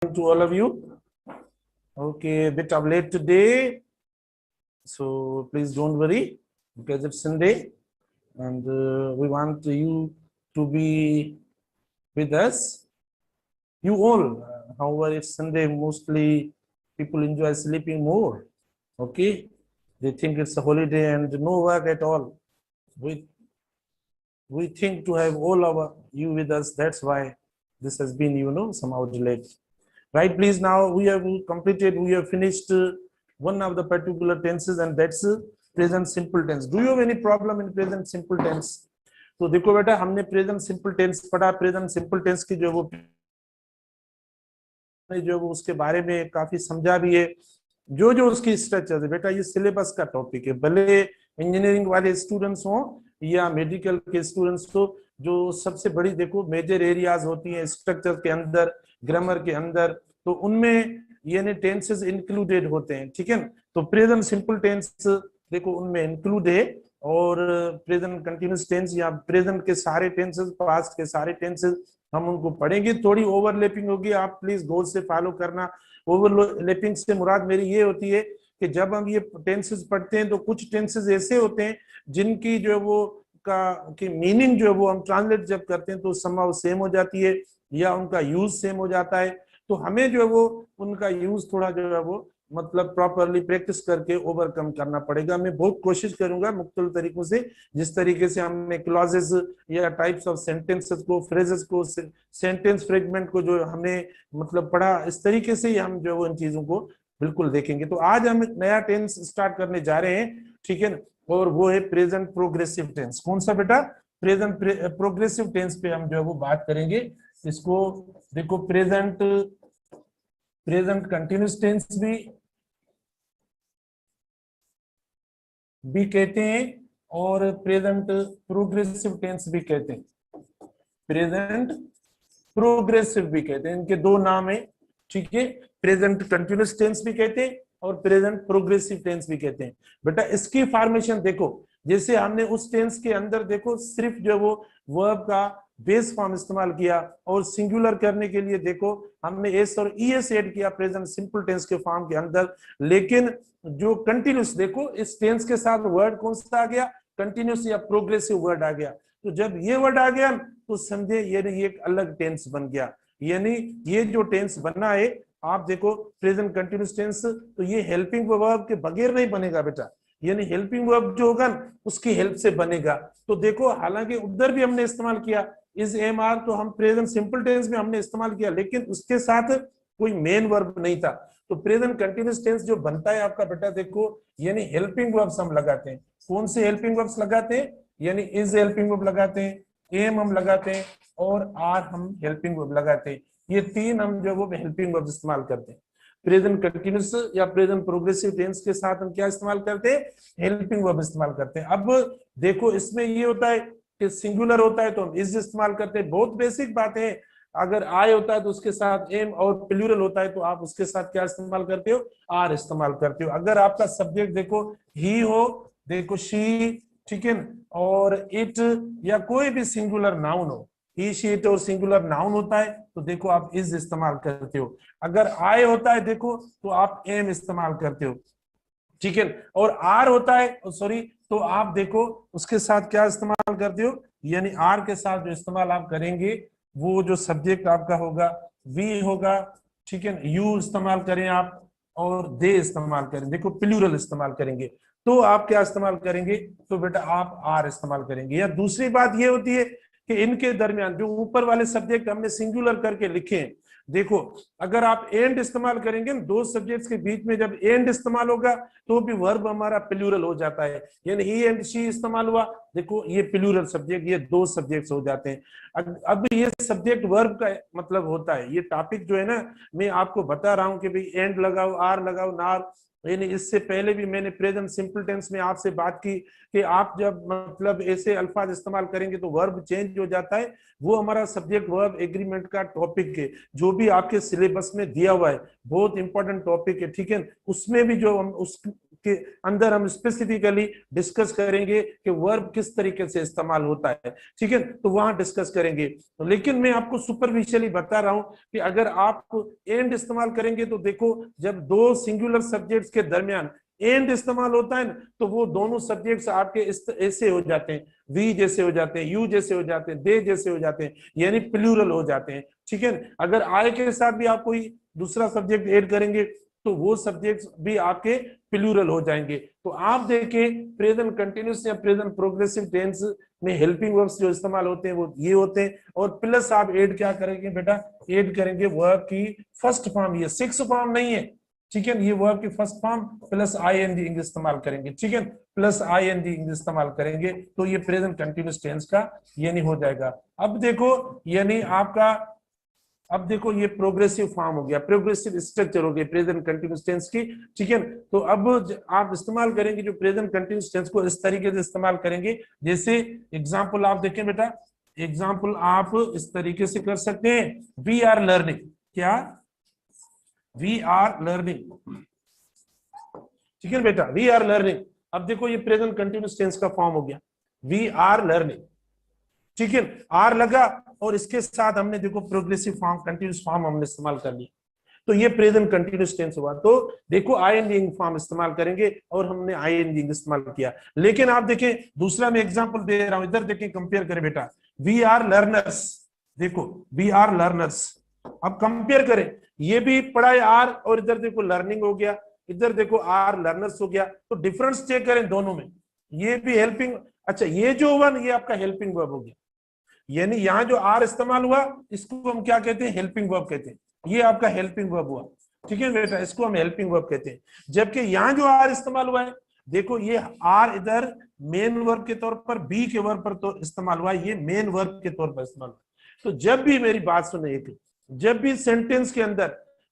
To all of you. Okay, a bit of late today, so please don't worry because it's Sunday and we want you to be with us. You all, however, it's Sunday, mostly people enjoy sleeping more. Okay, they think it's a holiday and no work at all. We think to have all of you with us. That's why this has been, somehow delayed. Right, please. Now we have finished one of the particular tenses, and that's present simple tense. Do you have any problem in present simple tense? तो देखो बेटा, हमने present simple tense पढ़ा. Present simple tense की जो वो उसके बारे में काफी समझा भी है. जो उसकी स्ट्रक्चर है बेटा, ये सिलेबस का टॉपिक है. भले इंजीनियरिंग वाले स्टूडेंट्स हो या मेडिकल के स्टूडेंट्स हो, जो सबसे बड़ी देखो मेजर एरियाज होती हैं स्ट्रक्चर के अंदर, ग्रामर के अंदर, तो उनमें यानी टेंसेस इंक्लूडेड होते हैं. ठीक है, तो प्रेजेंट सिंपल टेंस देखो उनमें इंक्लूड है, और प्रेजेंट कंटिन्यूअस टेंस या प्रेजेंट के सारे टेंसेस, पास्ट के सारे टेंसेस हम उनको पढ़ेंगे. थोड़ी ओवरलैपिंग होगी, आप प्लीज गौर से फॉलो करना. ओवरलैपिंग से मुराद मेरी ये होती है कि जब हम ये टेंसेस पढ़ते हैं तो कुछ टेंसेस ऐसे होते हैं जिनकी जो वो की मीनिंग जो है वो हम ट्रांसलेट जब करते हैं तो समहाउ सेम हो जाती है, या उनका यूज सेम हो जाता है. तो हमें जो है वो उनका यूज थोड़ा जो है वो मतलब प्रॉपरली प्रैक्टिस करके ओवरकम करना पड़ेगा. मैं बहुत कोशिश करूंगा मुख्तलिफ तरीकों से, जिस तरीके से हमने क्लॉजेस या टाइप्स ऑफ सेंटेंसेस को, फ्रेजेस को, सेंटेंस फ्रेगमेंट को जो हमने मतलब पढ़ा, इस तरीके से ही हम जो वो इन चीजों को बिल्कुल देखेंगे. तो आज हम एक नया टेंस स्टार्ट करने जा रहे हैं. ठीक है, और वो है प्रेजेंट प्रोग्रेसिव टेंस. कौन सा बेटा? प्रेजेंट प्रोग्रेसिव टेंस पे हम जो है वो बात करेंगे. इसको देखो प्रेजेंट कंटिन्यूअस टेंस भी कहते हैं और प्रेजेंट प्रोग्रेसिव टेंस भी कहते हैं. प्रेजेंट प्रोग्रेसिव भी कहते हैं, इनके दो नाम है. ठीक है, प्रेजेंट कंटिन्यूअस टेंस भी कहते हैं और प्रेजेंट प्रोग्रेसिव टेंस भी कहते हैं. बेटा इसकी फॉर्मेशन देखो, जैसे हमने उस टेंस के अंदर देखो सिर्फ जो वो वर्ब का बेस फॉर्म इस्तेमाल किया, और सिंगुलर करने के लिए देखो हमने एस और ईएस ऐड किया प्रेजेंट सिंपल टेंस के फॉर्म के अंदर. लेकिन जो कंटिन्यूस देखो, इस टेंस के साथ वर्ड कौन सा आ गया? कंटिन्यूस या प्रोग्रेसिव वर्ड आ गया. तो जब ये वर्ड आ गया तो समझे ये एक अलग टेंस बन गया. यानी ये जो टेंस बना है, आप देखो प्रेजेंट कंटिन्यूअस टेंस, तो ये हेल्पिंग वर्ब के बगैर नहीं बनेगा बेटा. यानी हेल्पिंग वर्ब जो होगा उसकी हेल्प से बनेगा. तो देखो हालांकि उधर भी हमने इस्तेमाल किया इज एम आर, तो हम प्रेजेंट सिंपल टेंस में हमने इस्तेमाल किया, लेकिन उसके साथ कोई मेन वर्ब नहीं था. तो प्रेजेंट कंटिन्यूअस टेंस जो बनता है आपका बेटा देखो, यानी हेल्पिंग वर्ब्स हम लगाते हैं. कौन से हेल्पिंग वर्ब्स लगाते हैं? यानी इज हेल्पिंग वर्ब लगाते हैं, एम हम लगाते हैं, और आर हम हेल्पिंग वर्ब लगाते हैं. ये तीन हम जो वो हेल्पिंग वर्ब इस्तेमाल करते हैं. प्रेजेंट कंटिन्यूअस या प्रेजेंट प्रोग्रेसिव टेंस के साथ हम क्या इस्तेमाल करते हैं? हेल्पिंग वर्ब इस्तेमाल करते हैं. अब देखो इसमें ये होता है कि सिंगुलर होता है तो हम इज इस्तेमाल करते हैं. बहुत बेसिक बात है. अगर आई होता है तो उसके साथ एम, और प्लूरल होता है तो आप उसके साथ क्या इस्तेमाल करते हो? आर इस्तेमाल करते हो. अगर आपका सब्जेक्ट देखो ही हो, देखो शी, ठीक है, और इट, या कोई भी सिंगुलर नाउन हो, ही शी इट और सिंगुलर नाउन होता है तो देखो आप इज इस्तेमाल करते हो. अगर आई होता है देखो तो आप एम इस्तेमाल करते हो. ठीक है, और आर होता है सॉरी, तो आप देखो उसके साथ क्या इस्तेमाल करते हो? यानी आर के साथ जो इस्तेमाल आप करेंगे वो जो सब्जेक्ट आपका होगा वी होगा. ठीक है, यू इस्तेमाल करें आप, और दे इस्तेमाल करें, देखो प्लूरल इस्तेमाल करेंगे तो आप क्या इस्तेमाल करेंगे? तो बेटा आप आर इस्तेमाल करेंगे. या दूसरी बात ये होती है कि इनके दरमियान जो ऊपर वाले सब्जेक्ट हमने सिंगुलर करके लिखे हैं, देखो अगर आप एंड इस्तेमाल करेंगे, दो सब्जेक्ट्स के बीच में जब एंड इस्तेमाल होगा तो भी वर्ब हमारा प्लूरल हो जाता है. यानी ही एंड शी इस्तेमाल हुआ, देखो ये प्लूरल सब्जेक्ट, ये दो सब्जेक्ट्स हो जाते हैं. अब ये सब्जेक्ट वर्ब का मतलब होता है, ये टॉपिक जो है ना, मैं आपको बता रहा हूं कि भाई एंड लगाओ, आर लगाओ, नार. यानी इससे पहले भी मैंने प्रेजेंट सिंपल टेंस में आपसे बात की कि आप जब मतलब ऐसे अल्फाज इस्तेमाल करेंगे तो वर्ब चेंज हो जाता है. वो हमारा सब्जेक्ट वर्ब एग्रीमेंट का टॉपिक है, जो भी आपके सिलेबस में दिया हुआ है, बहुत इंपॉर्टेंट टॉपिक है. ठीक है, उसमें भी जो हम के अंदर हम स्पेसिफिकली डिस्कस करेंगे कि वर्ब किस तरीके से इस्तेमाल होता है, ठीक है, तो वहां डिस्कस करेंगे। तो लेकिन मैं आपको सुपरफिशियली बता रहा हूं कि अगर आप एंड इस्तेमाल करेंगे तो देखो, जब दो सिंगुलर सब्जेक्ट्स के दरमियान एंड इस्तेमाल होता है ना, तो वो दोनों सब्जेक्ट्स आपके ऐसे हो जाते हैं, वी जैसे हो जाते हैं, यू जैसे हो जाते हैं, दे जैसे हो जाते हैं, यानी प्लूरल हो जाते हैं, ठीक है। अगर आई के साथ भी आप कोई दूसरा सब्जेक्ट ऐड करेंगे तो वो सब्जेक्ट्स भी आपके प्लूरल हो जाएंगे। तो आप देखें प्रेजेंट कंटिन्यूअस या प्रेजेंट प्रोग्रेसिव टेंस में हेल्पिंग वर्ब्स जो इस्तेमाल होते हैं वो ये होते हैं, और प्लस आप ऐड क्या करेंगे बेटा, ऐड करेंगे वर्ब की फर्स्ट फॉर्म, ये सिक्स फॉर्म नहीं है, ठीक है, ये वर्ब की फर्स्ट फॉर्म प्लस आईएनजी इस्तेमाल करेंगे, ठीक है, प्लस आईएनजी इस्तेमाल करेंगे, तो ये प्रेजेंट कंटिन्यूअस टेंस का यानी हो जाएगा। अब देखो यानी आपका, अब देखो ये प्रोग्रेसिव फॉर्म हो गया, प्रोग्रेसिव स्ट्रक्चर हो गया प्रेजेंट कंटिन्यूअस टेंस की, ठीक है। तो अब आप इस्तेमाल करेंगे जो प्रेजेंट कंटिन्यूअस टेंस को इस तरीके से इस्तेमाल करेंगे, जैसे एग्जांपल आप देखें बेटा, एग्जांपल आप इस तरीके से कर सकते हैं, वी आर लर्निंग, क्या, वी आर लर्निंग, ठीक है बेटा, वी आर लर्निंग। अब देखो ये प्रेजेंट कंटिन्यूअस टेंस का फॉर्म हो गया, वी आर लर्निंग, ठीक है, आर लगा और इसके साथ हमने देखो प्रोग्रेसिव फॉर्म, कंटिन्यूअस फॉर्म हमने इस्तेमाल कर लिया, तो ये प्रेजेंट कंटिन्यूअस टेंस हुआ। तो देखो आईएनजी फॉर्म इस्तेमाल करेंगे और हमने आईएनजी इस्तेमाल किया। लेकिन आप देखें दूसरा मैं एग्जांपल दे रहा हूं, इधर देखें, कंपेयर करें बेटा, वी आर लर्नर्स, देखो वी आर लर्नर्स, अब कंपेयर करें, ये भी पढ़ा है आर, और इधर देखो लर्निंग हो गया, इधर देखो आर लर्नर्स हो गया, तो डिफरेंस चेक करें दोनों में, ये भी हेल्पिंग, अच्छा ये जो हुआ ये आपका हेल्पिंग वर्ब हो गया, यानी यहां जो आर इस्तेमाल हुआ इसको हम क्या कहते हैं, हेल्पिंग वर्ब कहते हैं, ये आपका हेल्पिंग वर्ब हुआ, ठीक है बेटा, इसको हम हेल्पिंग वर्ब कहते हैं। जबकि यहां जो आर इस्तेमाल हुआ है, देखो ये आर इधर मेन वर्ब के तौर पर, बी के वर्ब पर तो इस्तेमाल हुआ है, ये मेन वर्ब के तौर पर इस्तेमाल हुआ। तो जब भी मेरी बात सुने, एक जब भी सेंटेंस के अंदर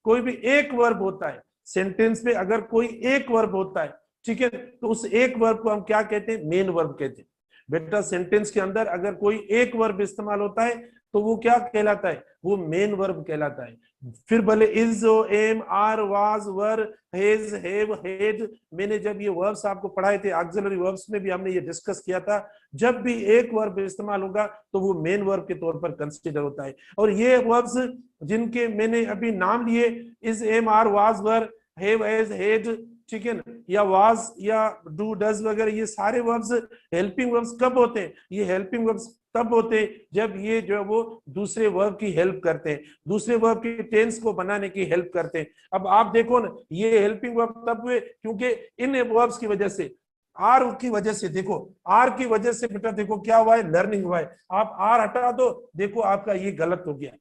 कोई भी एक वर्ब होता है, सेंटेंस में अगर कोई एक वर्ब होता है, ठीक है, तो उस एक वर्ब को हम क्या कहते हैं, मेन वर्ब कहते हैं। बेटा सेंटेंस के अंदर अगर कोई एक वर्ब इस्तेमाल होता है तो वो क्या कहलाता है, वो मेन वर्ब कहलाता है। फिर भले is, am, are, was, were, has, have, had, मैंने जब ये वर्ब्स आपको पढ़ाए थे ऑक्सिलरी वर्ब्स में भी हमने ये डिस्कस किया था, जब भी एक वर्ब इस्तेमाल होगा तो वो मेन वर्ब के तौर पर कंसीडर होता है। और ये वर्ब्स जिनके मैंने अभी नाम लिए, is, am, are, was, were, have, has, had, ठीक है ना, या वाज या डू, डज वगैरह, ये सारे वर्ब्स हेल्पिंग वर्ब्स कब होते हैं, ये हेल्पिंग वर्ब्स तब होते हैं जब ये जो है वो दूसरे वर्ब की हेल्प करते हैं, दूसरे वर्ब की टेंस को बनाने की हेल्प करते हैं। अब आप देखो ना, ये हेल्पिंग वर्ब तब हुए क्योंकि इन वर्ब्स की वजह से, आर की वजह से, देखो आर की वजह से बेटा देखो क्या हुआ है, लर्निंग हुआ है। आप आर हटा दो, देखो आपका ये गलत हो गया,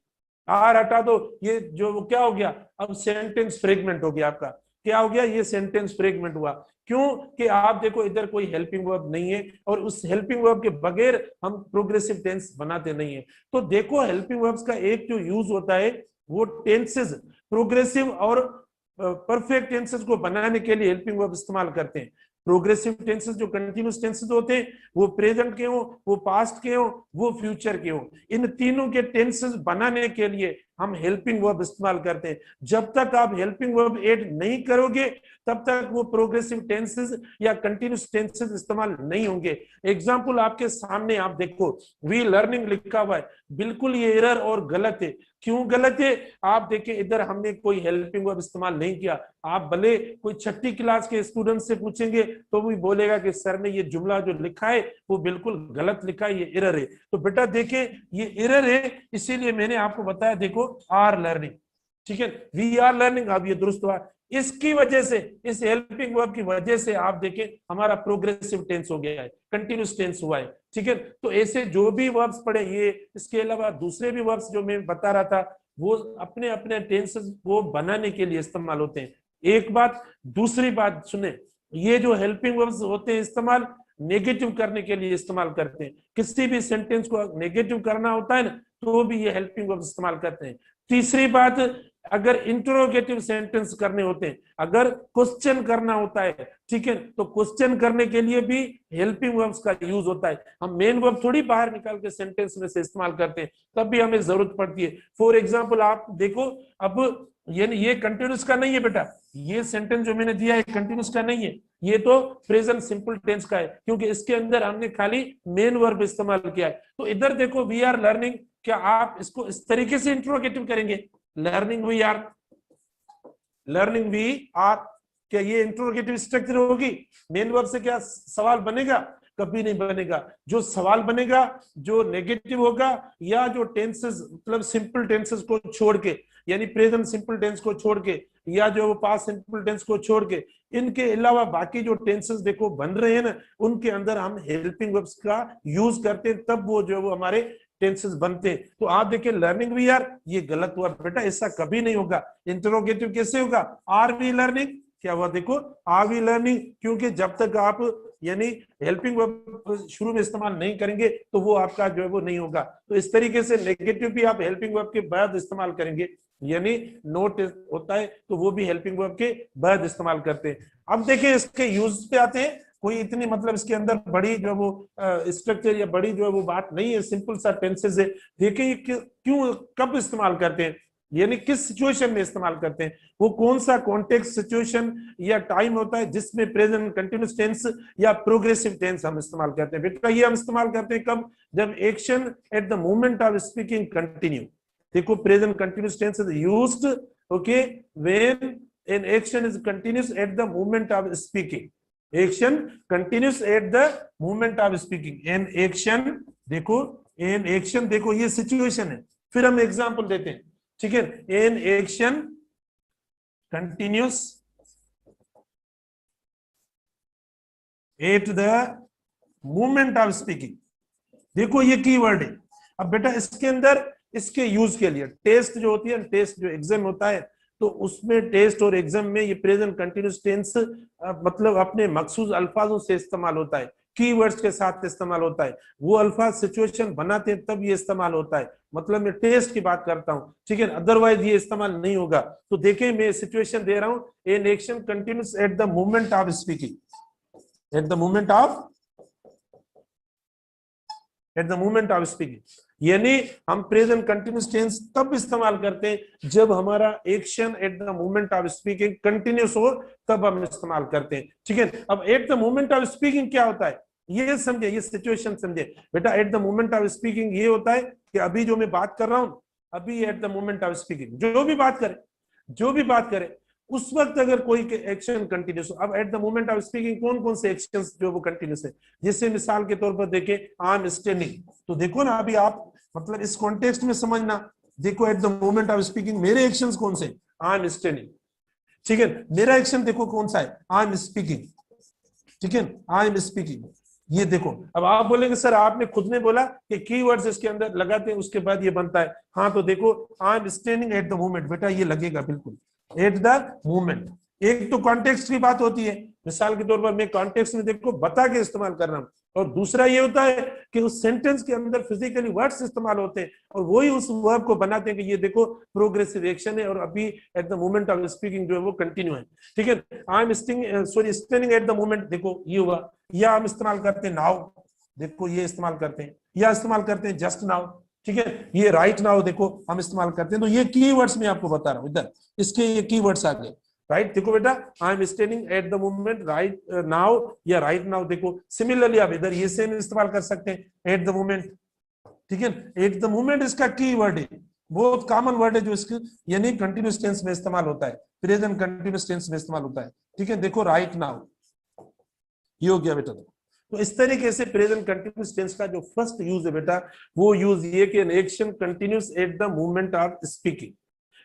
आर हटा दो, ये जो क्या हो गया, अब सेंटेंस फ्रेगमेंट हो गया आपका, क्या हो गया, ये सेंटेंस फ्रेगमेंट हुआ। क्यों कि आप देखो इधर कोई हेल्पिंग वर्ब नहीं है, और उस हेल्पिंग वर्ब के बगैर हम प्रोग्रेसिव टेंस बनाते नहीं है। तो देखो हेल्पिंग वर्ब्स का एक जो यूज होता है वो टेंसेस, प्रोग्रेसिव और परफेक्ट टेंसेस को बनाने के लिए हेल्पिंग वर्ब इस्तेमाल करते हैं। प्रोग्रेसिव टेंसेस जो कंटिन्यूअस टेंसेस होते हैं, वो प्रेजेंट के हो, वो पास्ट के हो, वो फ्यूचर के हो, इन तीनों के टेंसेस बनाने के लिए हम हेल्पिंग वर्ब इस्तेमाल करते हैं। जब तक आप हेल्पिंग वर्ब ऐड नहीं करोगे तब तक वो प्रोग्रेसिव टेंसेस या कंटिन्यूअस टेंसेस इस्तेमाल नहीं होंगे। एग्जांपल आपके सामने आप देखो, वी लर्निंग लिखा हुआ है, बिल्कुल ये एरर और गलत है। क्यों गलत है, आप देखिए इधर हमने कोई हेल्पिंग वर्ब इस्तेमाल नहीं किया। आप भले कोई छठी क्लास के स्टूडेंट से पूछेंगे तो वो बोलेगा कि सर ने ये जुमला जो लिखा है वो बिल्कुल गलत लिखा है, ये एरर है। तो बेटा देखें ये एरर है, इसीलिए मैंने आपको बताया, देखो आर लर्निंग, ठीक है, वी आर लर्निंग, अब ये दुरुस्त हुआ। इसकी वजह से, इस हेल्पिंग वर्ब की वजह से आप देखें हमारा प्रोग्रेसिव टेंस हो गया है, कंटिन्यूअस टेंस हुआ है, ठीक है। तो ऐसे जो भी वर्ब्स पढ़े, ये इसके अलावा दूसरे भी वर्ब्स जो मैं बता रहा था वो अपने अपने टेंसेस को बनाने के लिए इस्तेमाल होते हैं। एक बात, दूसरी बात सुने, ये जो हेल्पिंग वर्ब्स होते हैं इस्तेमाल नेगेटिव करने के लिए इस्तेमाल करते हैं। किसी भी सेंटेंस को नेगेटिव करना होता है ना तो भी ये हेल्पिंग वर्ब्स इस्तेमाल करते हैं। तीसरी बात, अगर इंटरोगेटिव सेंटेंस करने होते हैं, अगर क्वेश्चन करना होता है, ठीक है, तो क्वेश्चन करने के लिए भी हेल्पिंग वर्ब्स का यूज होता है। हम मेन वर्ब थोड़ी बाहर निकाल के सेंटेंस में से इस्तेमाल करते हैं, तब भी हमें जरूरत पड़ती है। फॉर एग्जाम्पल आप देखो, अब ये कंटिन्यूस का नहीं है बेटा, ये सेंटेंस जो मैंने दिया है कंटिन्यूस का नहीं है, ये तो प्रेजेंट सिंपल टेंस का है, क्योंकि इसके अंदर हमने खाली मेन वर्ब इस्तेमाल किया है। तो इधर देखो वी आर लर्निंग, क्या आप इसको इस तरीके से इंट्रोगेटिव करेंगे, learning we are, learning we are, क्या ये इंट्रोगेटिव स्ट्रक्चर होगी? मेन वर्ब से क्या सवाल बनेगा? कभी नहीं बनेगा। जो सवाल बनेगा जो नेगेटिव होगा, या जो टेंसेस मतलब सिंपल टेंसेस को छोड़ के, यानी प्रेजेंट सिंपल टेंस को छोड़ के, या जो पास्ट सिंपल टेंस को छोड़ के, इनके अलावा बाकी जो टेंसेस देखो बन रहे हैं ना, उनके अंदर हम हेल्पिंग वर्ब्स का यूज करते हैं, तब वो जो वो हमारे टेंसेस बनते हैं। तो आप देखिए लर्निंग वी आर, ये गलत हुआ बेटा, ऐसा कभी नहीं होगा। इंटरोगेटिव कैसे होगा? आर वी लर्निंग, क्या हुआ देखो, आर वी लर्निंग, क्योंकि जब तक आप यानी हेल्पिंग वर्ब शुरू में इस्तेमाल नहीं करेंगे तो वो आपका जो है वो नहीं होगा। तो इस तरीके से नेगेटिव भी आप हेल्पिंग वर्ब के बाद इस्तेमाल करेंगे, यानी नोट होता है तो वो भी हेल्पिंग वर्ब के बाद इस्तेमाल करते हैं। अब देखिए इसके यूज पे आते हैं। कोई इतनी मतलब इसके अंदर बड़ी जो वो स्ट्रक्चर या बड़ी जो है वो बात नहीं है, सिंपल सा टेंसेस है। देखिए क्यों कब इस्तेमाल करते हैं, यानी किस सिचुएशन में इस्तेमाल करते हैं, वो कौन सा कॉन्टेक्स्ट सिचुएशन या टाइम होता है जिसमें प्रेजेंट कंटिन्यूस टेंस या प्रोग्रेसिव टेंस हम इस्तेमाल करते हैं। बेटा ये हम इस्तेमाल करते हैं कब? जब action at the moment of speaking continue. देखो present continuous tense is used okay when an action is continuous at the moment of speaking. Action continuous at the moment of speaking. An action देखो, an action देखो ये situation है, फिर हम example देते हैं, ठीक है। An action continuous at the moment of speaking. देखो ये कीवर्ड है। अब बेटा इसके अंदर इसके यूज के लिए टेस्ट जो होती है, टेस्ट जो एग्जाम होता है, तो उसमें टेस्ट और एग्जाम में ये प्रेजेंट कंटिन्यूस टेंस मतलब अपने मखसूस अल्फाजों से इस्तेमाल होता है, कीवर्ड्स के साथ इस्तेमाल होता है। वो अल्फाज सिचुएशन बनाते हैं तब ये इस्तेमाल होता है, मतलब मैं टेस्ट की बात करता हूं, ठीक है, अदरवाइज ये इस्तेमाल नहीं होगा। तो देखिए मैं सिचुएशन दे रहा हूं, an action continuous at the moment of speaking, eight the moment of, eight the moment of speaking. यानी हम प्रेजेंट कंटिन्यूस टेंस तब इस्तेमाल करते हैं जब हमारा action at the moment of speaking continuous हो, तब हम इस्तेमाल करते हैं, ठीक है। अब eight the moment of speaking क्या होता है ये समझे, ये सिचुएशन समझे बेटा। Eight the moment of speaking ये होता है कि अभी जो मैं बात कर रहा हूं, अभी eight the moment of speaking जो भी बात करे, जो भी बात करे उस वक्त अगर कोई एक्शन कंटिन्यूस हो। अब eight the moment of speaking कौन कौन से एक्शंस जो वो कंटिन्यूस है, जैसे मिसाल के तौर पर देखें आई एम स्टैंडिंग, तो देखो ना अभी आप मतलब इस कॉन्टेक्स्ट में समझना, देखो eight the moment of speaking मेरे एक्शंस कौन से, आई एम स्टैंडिंग, ठीक है। मेरा एक्शन देखो कौन सा है, आई एम स्पीकिंग, ठीक है, आई एम स्पीकिंग। ये देखो अब आप बोलेंगे सर आपने खुद ने बोला कि कीवर्ड्स इसके अंदर लगाते हैं उसके बाद ये बनता है। हाँ तो देखो I am standing at the moment, बेटा ये लगेगा बिल्कुल एट द मोमेंट। एक तो कॉन्टेक्स्ट की बात होती है, मिसाल के तौर पर मैं कॉन्टेक्स्ट में देखो बता के इस्तेमाल कर रहा हूं, और दूसरा ये होता है कि उस सेंटेंस के अंदर फिजिकली वर्ड्स इस्तेमाल होते हैं और वही उस वर्ब को बनाते हैं कि ये देखो प्रोग्रेसिव एक्शन है और अभी eight the moment of speaking जो है वो कंटिन्यू है, ठीक है। I am standing at the moment, देखो ये हुआ। या हम इस्तेमाल करते हैं नाउ, देखो ये इस्तेमाल करते हैं, या इस्तेमाल करते हैं जस्ट नाउ, ठीक है। ये राइट नाउ देखो हम इस्तेमाल करते हैं। तो ये कीवर्ड्स मैं आपको बता रहा हूं, इधर इसके ये कीवर्ड्स आ गए, राइट। देखो बेटा I am standing at the moment right now या राइट नाउ, देखो सिमिलरली आप इधर ये सेम इस्तेमाल कर सकते हैं एट द मोमेंट, ठीक है। एट द मोमेंट इसका कीवर्ड है, बहुत कॉमन वर्ड है जो इसके यानी कंटिन्यूस टेंस में इस्तेमाल होता है, प्रेजेंट कंटिन्यूस टेंस में इस्तेमाल होता है, ठीक है। देखो राइट नाउ ये हो गया बेटा। तो इस तरीके से प्रेजेंट कंटिन्यूस टेंस का जो फर्स्ट यूज है बेटा, वो यूज ये कि an action continuous at the moment of speaking.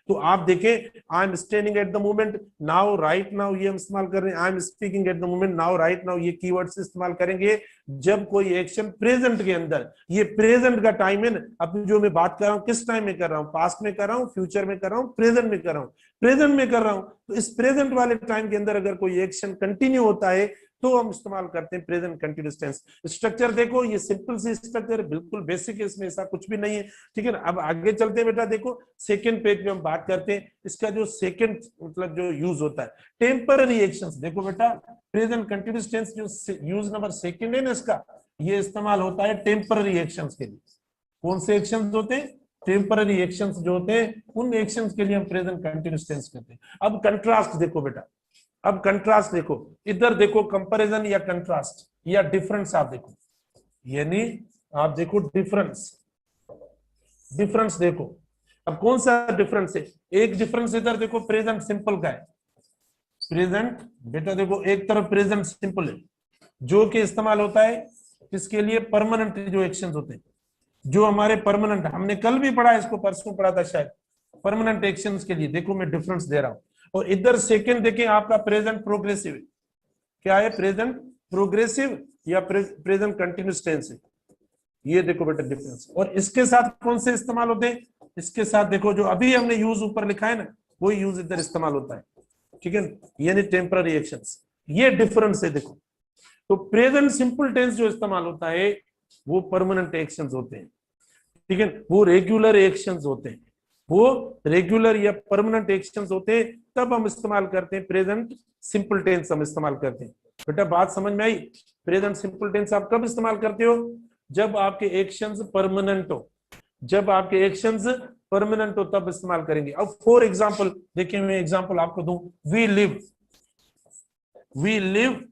तो आप देखें I am standing at the moment now right now ये हम इस्तेमाल कर रहे हैं, I am speaking at the moment now right now ये कीवर्ड्स इस्तेमाल करेंगे जब कोई एक्शन प्रेजेंट के अंदर, ये प्रेजेंट का टाइम है ना, अब जो मैं बात कर रहा हूं किस टाइम में कर रहा हूं, पास्ट में कर रहा हूं, फ्यूचर में कर रहा हूं, प्रेजेंट में कर रहा हूं, प्रेजेंट में कर रहा हूं। तो इस प्रेजेंट वाले टाइम के अंदर अगर कोई एक्शन कंटिन्यू होता है तो हम इस्तेमाल करते हैं प्रेजेंट कंटिन्यूस टेंस। स्ट्रक्चर देखो ये सिंपल सी स्ट्रक्चर है, बिल्कुल बेसिक है, इसमें ऐसा कुछ भी नहीं है, ठीक है ना। अब आगे चलते हैं बेटा, देखो सेकंड पेज में हम बात करते हैं इसका जो सेकंड मतलब जो यूज होता है टेम्पररी एक्शंस। देखो बेटा प्रेजेंट कंटिन्यूस टेंस जो यूज नंबर सेकंड है ना इसका, ये इस्तेमाल होता है टेम्पररी एक्शंस के लिए। कौन से एक्शंस होते हैं? टेम्पररी एक्शंस जो होते हैं उन एक्शंस के लिए हम प्रेजेंट कंटिन्यूस टेंस करते हैं। अब कंट्रास्ट देखो बेटा, अब कंट्रास्ट देखो, इधर देखो कंपैरिजन या कंट्रास्ट या डिफरेंस आप देखो, यानी आप देखो डिफरेंस, डिफरेंस देखो। अब कौन सा डिफरेंस है? एक डिफरेंस इधर देखो प्रेजेंट सिंपल का है। प्रेजेंट बेटा देखो एक तरफ प्रेजेंट सिंपल है जो कि इस्तेमाल होता है किसके लिए? परमानेंट जो एक्शंस होते हैं, जो हमारे परमानेंट, हमने कल भी पढ़ा, इसको परसों पढ़ा था शायद, परमानेंट एक्शंस के लिए। देखो मैं डिफरेंस दे रहा हूं। और इधर सेकंड देखें आपका प्रेजेंट प्रोग्रेसिव, क्या है? प्रेजेंट प्रोग्रेसिव या प्रेजेंट कंटिन्यूअस टेंस है। ये देखो बेटा डिफरेंस। और इसके साथ कौन से इस्तेमाल होते हैं? इसके साथ देखो जो अभी हमने यूज ऊपर लिखा है ना, वही यूज इधर इस्तेमाल होता है, ठीक है, यानी टेम्पररी एक्शंस। ये डिफरेंस है देखो। तो प्रेजेंट सिंपल टेंस जो इस्तेमाल होता है वो परमानेंट एक्शंस होते हैं, ठीक है, वो रेगुलर एक्शंस होते हैं, वो रेगुलर या परमानेंट एक्शंस होते हैं, तब हम इस्तेमाल करते हैं प्रेजेंट सिंपल टेंस, हम इस्तेमाल करते हैं। बेटा बात समझ में आई? प्रेजेंट सिंपल टेंस आप कब इस्तेमाल करते हो? जब आपके एक्शंस परमानेंट हो, जब आपके एक्शंस परमानेंट हो तब इस्तेमाल करेंगे। अब फॉर एग्जांपल देखिए, मैं एग्जांपल आपको दूं, we live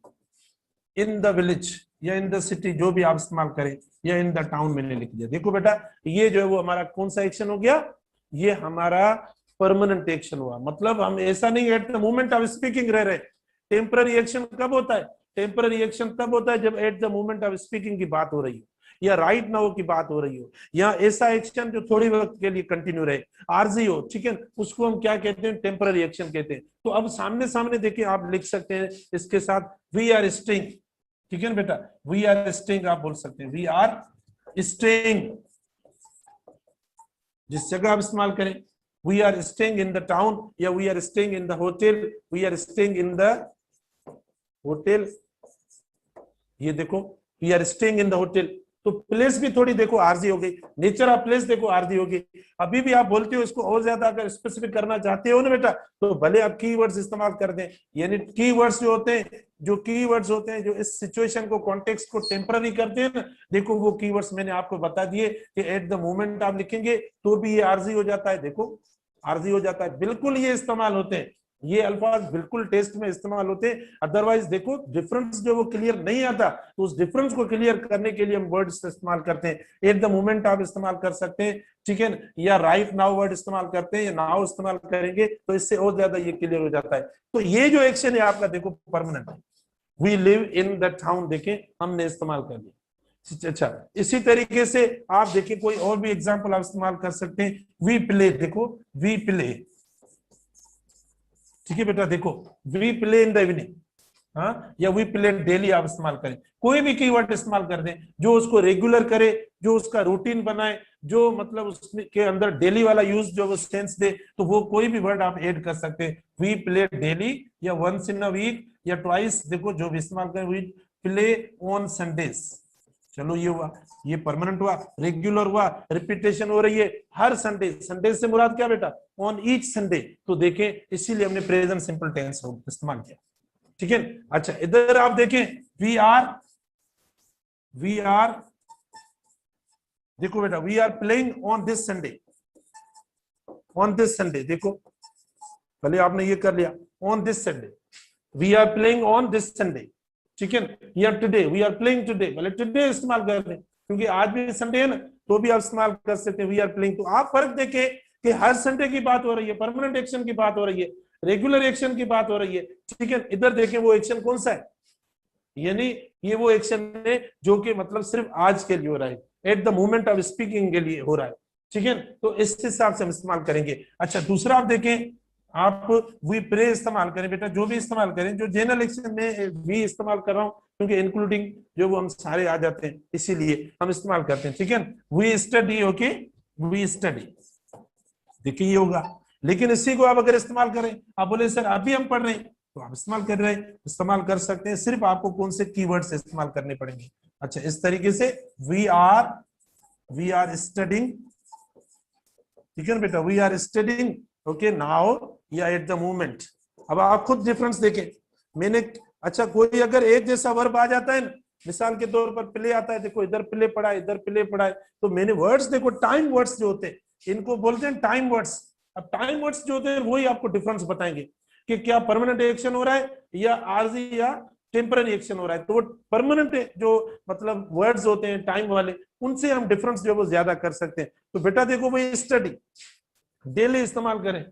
in the village या इन द सिटी, जो भी आप इस्तेमाल करें, या इन द टाउन मैंने लिख दिया। देखो बेटा ये जो है वो हमारा कौन सा एक्शन हो गया? ये हमारा परमानेंट एक्शन हुआ। मतलब हम ऐसा नहीं eight the moment of speaking रह रहे। टेम्पररी एक्शन कब होता है? टेम्पररी एक्शन तब होता है जब eight the moment of speaking की बात हो रही हो, या राइट नाउ की बात हो रही हो, या ऐसा एक्शन जो थोड़ी वक्त के लिए कंटिन्यू रहे, आरजी हो, ठीक है, उसको हम क्या कहते हैं? टेम्पररी एक्शन कहते हैं। तो अब सामने सामने देखिए आप लिख सकते हैं इसके साथ वी आर स्टेइंग, ठीक है ना बेटा, वी आर स्टेइंग आप बोल सकते हैं, वी आर स्टेइंग, जिस जगह आप इस्तेमाल करें, we are staying in the town, या we are staying in the hotel, we are staying in the hotel. ये देखो we are staying in the hotel, तो प्लेस भी थोड़ी देखो आरजी हो गई, नेचर ऑफ प्लेस देखो आरजी हो गई। अभी भी आप बोलते हो इसको और ज्यादा अगर स्पेसिफिक करना चाहते हो ना बेटा, तो भले आप कीवर्ड्स इस्तेमाल कर दें, यानी कीवर्ड्स जो होते हैं, जो कीवर्ड्स होते हैं जो इस सिचुएशन को, कॉन्टेक्स्ट को टेम्पररी करते हैं ना, देखो वो कीवर्ड्स मैंने आपको बता दिए कि एट द मोमेंट आप लिखेंगे तो भी ये आरजी हो जाता है। देखो आरजी हो जाता है, बिल्कुल ये इस्तेमाल होते हैं, ये अल्फाज बिल्कुल टेस्ट में इस्तेमाल होते हैं। अदरवाइज देखो डिफरेंस जो वो क्लियर नहीं आता, तो उस डिफरेंस को क्लियर करने के लिए हम वर्ड्स इस्तेमाल करते हैं। एट द मोमेंट आप इस्तेमाल कर सकते हैं, ठीक है, या राइट नाउ वर्ड इस्तेमाल करते हैं, या नाउ इस्तेमाल करेंगे तो इससे और ज्यादा ये क्लियर हो जाता है। तो ये जो एक्शन है आपका देखो परमानेंट है। We live in the town देखें हमने इस्तेमाल कर लिया। अच्छा इसी तरीके से आप देखिए कोई और भी एग्जाम्पल आप इस्तेमाल कर सकते हैं। वी प्ले, देखो वी प्ले, ठीक है बेटा, देखो we play in the evening, हाँ, या वी प्ले डेली आप इस्तेमाल करें, कोई भी कीवर्ड इस्तेमाल कर दें जो उसको रेगुलर करे, जो उसका रूटीन बनाए, जो मतलब उसके अंदर डेली वाला यूज जो वो सेंस दे, तो वो कोई भी वर्ड आप ऐड कर सकते हैं। वी प्ले डेली, या वंस इन अ वीक, या ट्वाइस, देखो जो भी इस्तेमाल करें। वी प्ले ऑन संडेज, चलो ये हुआ, ये परमानेंट हुआ, रेगुलर हुआ, रिपीटेशन हो रही है हर संडे। संडे से मुराद क्या बेटा? On each Sunday. तो देखें इसीलिए हमने प्रेजेंट सिंपल टेंस इस्तेमाल किया, ठीक है। अच्छा इधर आप देखें वी आर, देखो बेटा we are playing on this Sunday, on this Sunday, देखो पहले आपने ये कर लिया, on this Sunday, we are playing on this Sunday, ठीक है, या today, we are playing today, भले टुडे इस्तेमाल कर लें क्योंकि आज भी संडे है ना, तो भी आप इस्तेमाल कर सकते हैं वी आर प्लेइंग। तो आप फर्क देखें कि हर संडे की बात हो रही है, परमानेंट एक्शन की बात हो रही है, रेगुलर एक्शन की बात हो रही है, ठीक है। इधर देखें वो एक्शन कौन सा है, यानी ये वो एक्शन है जो कि मतलब सिर्फ आज के लिए हो रहा है, eight the moment of speaking के लिए हो रहा है, ठीक है। तो इस हिसाब से हम इस्तेमाल करेंगे। अच्छा दूसरा आप देखें, आप वी प्रे इस्तेमाल करें बेटा, जो भी इस्तेमाल करें, जो जनरल एक्शन में वी इस्तेमाल कर रहा हूं क्योंकि इंक्लूडिंग जो वो हम सारे आ जाते हैं इसीलिए हम इस्तेमाल करते हैं, ठीक है। We study, okay, we study, देखिए ये होगा। लेकिन इसी को आप अगर इस्तेमाल करें, आप बोले सर अभी हम पढ़ रहे हैं, तो आप इस्तेमाल कर रहे हैं, इस्तेमाल कर सकते हैं, सिर्फ आपको कौन से कीवर्ड्स इस्तेमाल करने पड़ेंगे। अच्छा इस तरीके से वी आर स्टडिंग, ठीक है ना बेटा, we are studying, okay, now या एट द मोमेंट। अब आप खुद डिफरेंस देखें मैंने। अच्छा कोई अगर एक जैसा वर्ब आ जाता है ना, मिसाल के तौर पर प्ले आता है, देखो इधर प्ले पड़ा है, इधर प्ले पड़ा है, तो मैंने वर्ड्स देखो टाइम वर्ड्स जो होते हैं इनको बोलते हैं टाइम वर्ड्स। अब टाइम वर्ड्स जो होते हैं वही आपको डिफरेंस बताएंगे। कि क्या परमानेंट एक्शन हो रहा है या आरजी या टेम्पररी एक्शन हो रहा है। तो वो परमानेंट जो मतलब वर्ड्स होते हैं टाइम वाले, उनसे हम डिफरेंस जो वो ज्यादा कर सकते हैं। तो बेटा देखो भाई स्टडी डेली इस्तेमाल करें,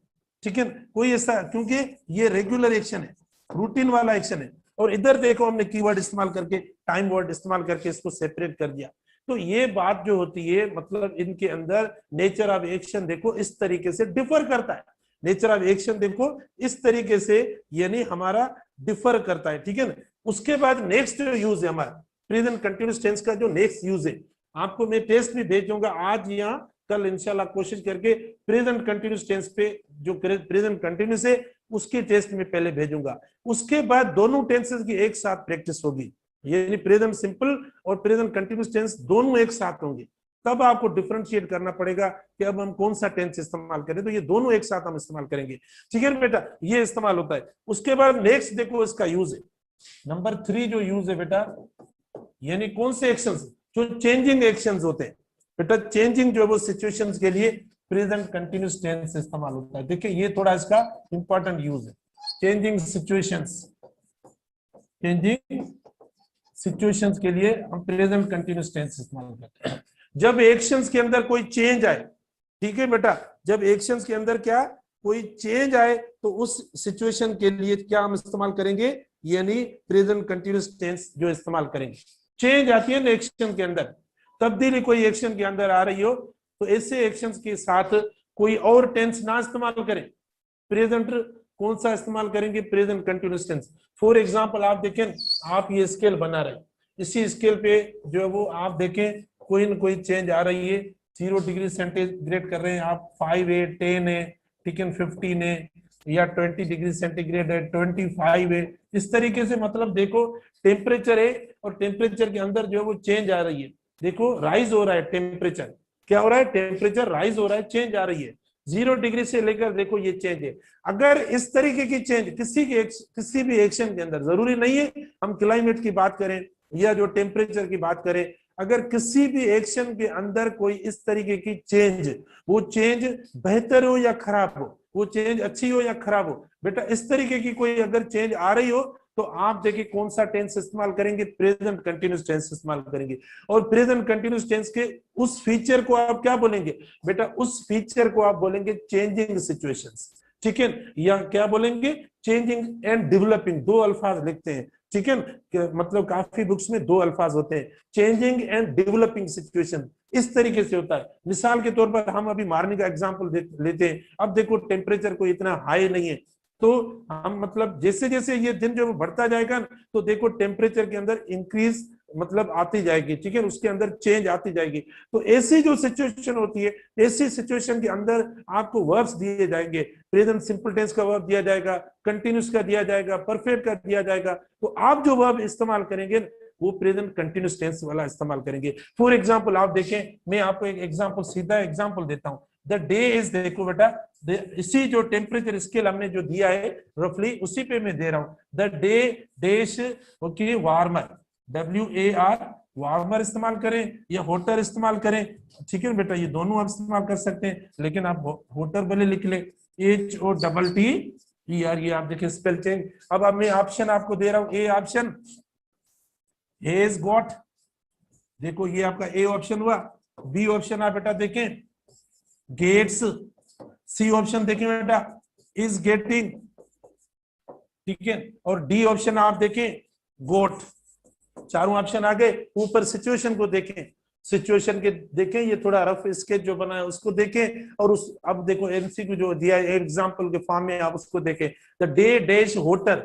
ठीक है, कोई ऐसा, क्योंकि ये रेगुलर एक्शन है, रूटीन वाला एक्शन है। और इधर देखो हमने कीवर्ड इस्तेमाल करके, टाइम वर्ड इस्तेमाल करके इसको सेपरेट कर दिया। तो ये बात जो होती है मतलब इनके अंदर नेचर ऑफ एक्शन देखो इस तरीके से डिफर करता है। नेचर ऑफ एक्शन देखो इस तरीके से यानी हमारा डिफर करता है, ठीक है ना। उसके बाद नेक्स्ट जो यूज है हमारा प्रेजेंट कंटिन्यूअस टेंस का, जो नेक्स्ट यूज है आपको मैं टेस्ट भी भेजूंगा आज या कल इंशाल्लाह, कोशिश करके प्रेजेंट कंटिन्यूअस टेंस पे जो प्रेजेंट कंटिन्यूअस है उसकी टेस्ट में पहले भेजूंगा। उसके बाद दोनों टेंसेस की एक साथ प्रैक्टिस होगी, यानी प्रेजेंट सिंपल और प्रेजेंट कंटिन्यूअस टेंस दोनों एक साथ होंगे। तब आपको डिफरेंशिएट करना पड़ेगा कि अब हम कौन सा टेंस इस्तेमाल करें। तो ये दोनों एक साथ हम इस्तेमाल करेंगे, ठीक है बेटा, ये इस्तेमाल होता है। उसके बाद नेक्स्ट देखो इसका यूज है, नंबर 3 जो यूज है बेटा, यानी कौन से एक्शंस जो चेंजिंग एक्शंस होते हैं बेटा, चेंजिंग जो है वो सिचुएशंस के लिए प्रेजेंट कंटिन्यूअस टेंस इस्तेमाल होता है। देखिए ये थोड़ा इसका इंपॉर्टेंट यूज है, चेंजिंग सिचुएशंस, चेंजिंग सिचुएशंस के लिए हम प्रेजेंट कंटिन्यूअस टेंस इस्तेमाल करते हैं। जब एक्शंस के अंदर कोई चेंज आए, ठीक है बेटा, जब एक्शंस के अंदर क्या कोई चेंज आए तो उस सिचुएशन के लिए क्या हम इस्तेमाल करेंगे, यानी प्रेजेंट कंटिन्यूअस टेंस जो इस्तेमाल करेंगे। चेंज आती है ना एक्शन के अंदर, तब्दीली कोई एक्शन के अंदर आ रही हो, तो ऐसे एक्शंस के साथ कोई और टेंस ना इस्तेमाल करें, प्रेजेंट कौन सा इस्तेमाल करेंगे, present continuous tense. For example आप देखें, आप ये स्केल बना रहे हैं, इसी स्केल पे जो है वो आप देखें कोई ना कोई चेंज आ रही है, 0 डिग्री सेंटीग्रेड कर रहे हैं आप, 5 है, 10 है, ठीक है, 15 है, या 20 डिग्री सेंटीग्रेड है, 25 है। इस तरीके से मतलब देखो टेम्परेचर है और टेम्परेचर के अंदर जो है वो चेंज आ रही है। देखो राइज हो रहा है टेम्परेचर, क्या हो रहा है, टेम्परेचर राइज हो रहा है, चेंज आ रही है 0 डिग्री से लेकर, देखो ये चेंज है। अगर इस तरीके की चेंज किसी भी एक्शन के अंदर, जरूरी नहीं है हम क्लाइमेट की बात करें या जो टेम्परेचर की बात करें, अगर किसी भी एक्शन के अंदर कोई इस तरीके की चेंज, वो चेंज बेहतर हो या खराब हो, वो चेंज अच्छी हो या खराब हो, बेटा इस तरीके की कोई अगर चेंज आ रही हो तो आप देखिए कौन सा टेंस इस्तेमाल करेंगे, प्रेजेंट कंटिन्यूअस टेंस इस्तेमाल करेंगे। और प्रेजेंट कंटिन्यूअस टेंस के उस फीचर को आप क्या बोलेंगे बेटा, उस फीचर को आप बोलेंगे चेंजिंग सिचुएशंस, ठीक है, या क्या बोलेंगे, चेंजिंग एंड डेवलपिंग, 2 अल्फाज लिखते हैं, ठीक है, मतलब काफी बुक्स में 2 अल्फाज होते हैं, चेंजिंग एंड डेवलपिंग सिचुएशन, इस तरीके से होता है। मिसाल के तौर पर हम अभी मारने का एग्जांपल लेते हैं, अब देखो टेम्परेचर कोई इतना हाई नहीं है, तो हम मतलब जैसे जैसे ये दिन जो बढ़ता जाएगा तो देखो टेम्परेचर के अंदर इंक्रीज मतलब आती जाएगी, ठीक है, उसके अंदर चेंज आती जाएगी। तो ऐसी जो सिचुएशन होती है, ऐसी सिचुएशन के अंदर आपको वर्ब्स दिए जाएंगे, प्रेजेंट सिंपल टेंस का वर्ब दिया जाएगा, कंटिन्यूअस का दिया जाएगा, परफेक्ट का दिया जाएगा। तो आप जो वर्ब इस्तेमाल करेंगे वो प्रेजेंट कंटिन्यूअस टेंस वाला इस्तेमाल करेंगे। फॉर एग्जांपल आप देखें, मैं आपको एक एग्जांपल, सीधा एग्जांपल देता हूं, द डे इज, देखो बेटा इसी जो टेम्परेचर स्केल हमने जो दिया है रफली उसी पे मैं दे रहा हूं, the day dash okay warmer, WAR warmer इस्तेमाल करें या होटर इस्तेमाल करें, ठीक है बेटा, ये दोनों आप इस्तेमाल कर सकते हैं, लेकिन आप होटर भले लिख ले, HOTTER, ये आप देखिए स्पेल चेंज। अब मैं ऑप्शन आपको दे रहा हूं, ए ऑप्शन हैज गॉट, देखो ये आपका ए ऑप्शन हुआ। बी ऑप्शन आप बेटा देखें गेट्स, सी ऑप्शन देखें बेटा इज गेटिंग, ठीक है, और डी ऑप्शन आप देखें गोट। चारों ऑप्शन आ गए। ऊपर सिचुएशन को देखें, सिचुएशन के देखें, ये थोड़ा रफ स्केच जो बना है उसको देखें, और उस अब देखो एमसीक्यू जो दिया है एग्जांपल के फॉर्म में आप उसको देखें। द डे डैश होटर,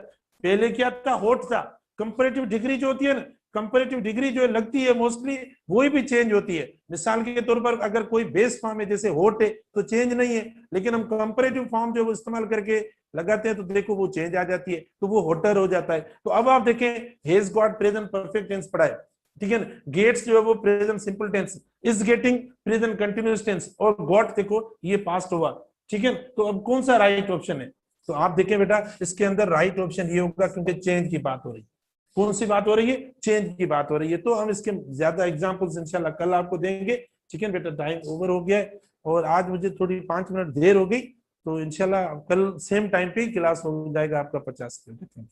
पहले क्या था, होट था। कंपैरेटिव डिग्री जो होती है ना, कंपैरेटिव डिग्री जो लगती है मोस्टली वही भी चेंज होती है। मिसाल के तौर पर अगर कोई बेस फॉर्म है जैसे होट है तो चेंज नहीं है, लेकिन हम कंपैरेटिव फॉर्म जो इस्तेमाल करके लगाते हैं तो देखो वो चेंज आ जाती है, तो वो होटर हो जाता है। तो अब आप देखें has got present perfect tense पढ़ा है, ठीक है ना, गेट्स जो है वो present simple tense, is getting present continuous tense, और गॉट देखो ये पास्ट हुआ, ठीक है। तो अब कौन सा राइट ऑप्शन है, तो आप देखें बेटा इसके अंदर राइट ऑप्शन ये होगा, क्योंकि चेंज की बात हो रही है। कौन सी बात हो रही है, चेंज की बात हो रही है। तो हम इसके ज्यादा एग्जांपल्स इंशाल्लाह कल आपको देंगे, ठीक है बेटा। टाइम ओवर हो गया है और आज मुझे थोड़ी 5 मिनट देर हो गई, तो इंशाल्लाह कल सेम टाइम पे क्लास हो जाएगा आपका 50 क्रेडिट।